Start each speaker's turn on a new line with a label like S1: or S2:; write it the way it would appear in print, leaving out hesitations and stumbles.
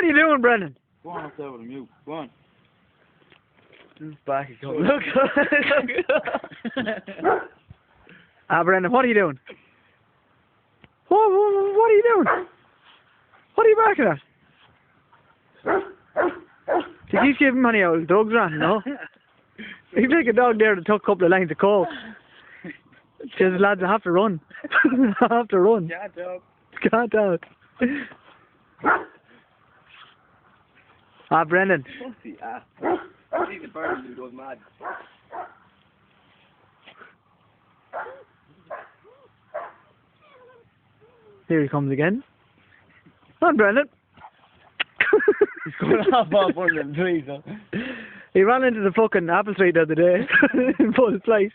S1: What are you doing, Brendan?
S2: Go on up there with him, you. Go on.
S1: Back again. Look. Brendan, what are you doing? What are you doing? What are you barking at? He keeps giving money out. The dog's ran, no? He's like a dog there that took a couple of lines of coke. Says, lads, I have to run. I have to run.
S2: Can't talk.
S1: Can't talk. Brendan.
S2: Pussy, See the bird who goes mad.
S1: Here he comes again. Come on, Brendan.
S2: He's going off one of them trees, huh?
S1: He ran into the fucking Apple Street the other day in full flight.